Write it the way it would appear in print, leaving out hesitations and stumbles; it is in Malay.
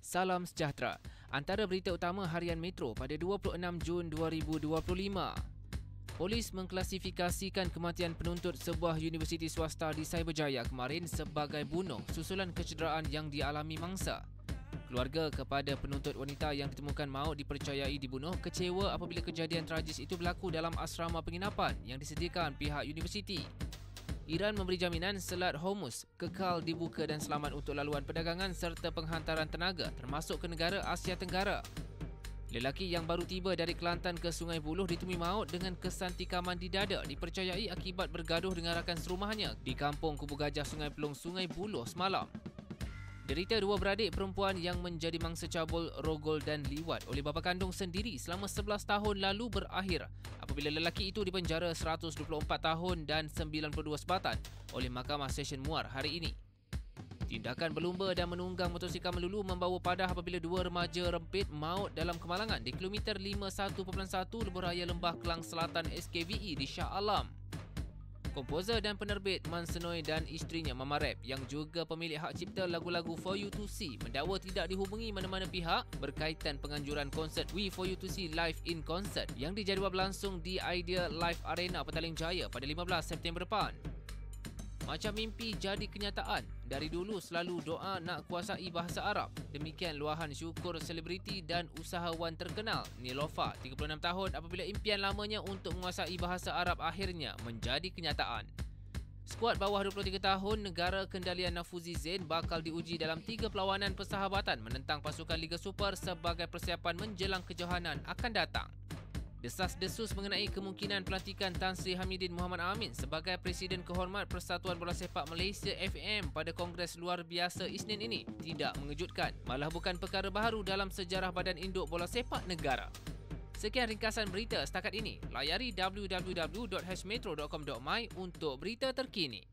Salam sejahtera. Antara berita utama harian Metro pada 26 Jun 2025. Polis mengklasifikasikan kematian penuntut sebuah universiti swasta di Cyberjaya kemarin sebagai bunuh susulan kecederaan yang dialami mangsa. Keluarga kepada penuntut wanita yang ditemukan maut dipercayai dibunuh kecewa apabila kejadian tragis itu berlaku dalam asrama penginapan yang disediakan pihak universiti. Iran memberi jaminan Selat Hormuz kekal dibuka dan selamat untuk laluan perdagangan serta penghantaran tenaga termasuk ke negara Asia Tenggara. Lelaki yang baru tiba dari Kelantan ke Sungai Buloh ditemui maut dengan kesan tikaman di dada dipercayai akibat bergaduh dengan rakan serumahnya di kampung Kubu Gajah Sungai Pelong, Sungai Buloh semalam. Derita dua beradik perempuan yang menjadi mangsa cabul, rogol dan liwat oleh bapa kandung sendiri selama 11 tahun lalu berakhir apabila lelaki itu dipenjara 124 tahun dan 92 sebatan oleh Mahkamah Session Muar hari ini. Tindakan berlumba dan menunggang motosikal melulu membawa padah apabila dua remaja rempit maut dalam kemalangan di kilometer 51.1 Lebuh Raya Lembah Kelang Selatan SKVE di Shah Alam. Komposer dan penerbit Man Senoi dan isterinya Mama Rap yang juga pemilik hak cipta lagu-lagu For You To See mendakwa tidak dihubungi mana-mana pihak berkaitan penganjuran konsert We For You To See Live in Concert yang dijadual berlangsung di Idea Live Arena Petaling Jaya pada 15 September depan. Macam mimpi jadi kenyataan. Dari dulu selalu doa nak kuasai bahasa Arab. Demikian luahan syukur selebriti dan usahawan terkenal Nilofa, 36 tahun apabila impian lamanya untuk menguasai bahasa Arab akhirnya menjadi kenyataan. Skuad bawah 23 tahun negara kendalian Nafuzi Zain bakal diuji dalam 3 perlawanan persahabatan menentang pasukan Liga Super sebagai persiapan menjelang kejohanan akan datang. Desas-desus mengenai kemungkinan pelantikan Tan Sri Hamidin Muhammad Amin sebagai Presiden Kehormat Persatuan Bola Sepak Malaysia FM pada Kongres Luar Biasa Isnin ini tidak mengejutkan, malah bukan perkara baharu dalam sejarah Badan Induk Bola Sepak Negara. Sekian ringkasan berita setakat ini. Layari www.hmetro.com.my untuk berita terkini.